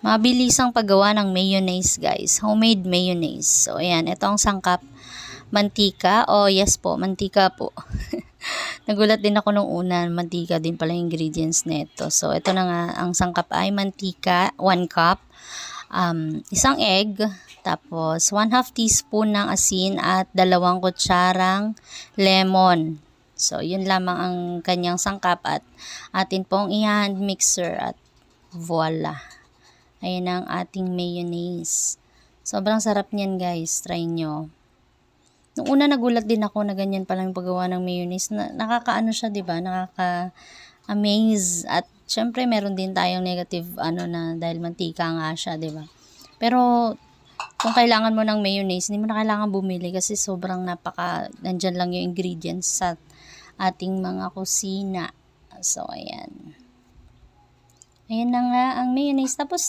Mabilisang paggawa ng mayonnaise guys. Homemade mayonnaise. So ayan, ito ang sangkap. Mantika. Oh yes po, mantika po. Nagulat din ako nung una, mantika din pala yung ingredients nito. So ito na nga, ang sangkap ay mantika, 1 cup. Isang egg. Tapos 1/2 teaspoon ng asin at 2 kutsarang lemon. So yun lamang ang kanyang sangkap at atin pong i-hand mixer at voila. Ayan ang ating mayonnaise. Sobrang sarap niyan guys. Try nyo. Nung una nagulat din ako na ganyan pala yung paggawa ng mayonnaise. Nakakaano siya, diba? Nakaka-amaze. At syempre meron din tayong negative na dahil mantika nga siya, diba? Pero kung kailangan mo ng mayonnaise, hindi mo na kailangan bumili kasi sobrang nandyan lang yung ingredients sa ating mga kusina. So, ayan. Ayan na nga ang mayonnaise. Tapos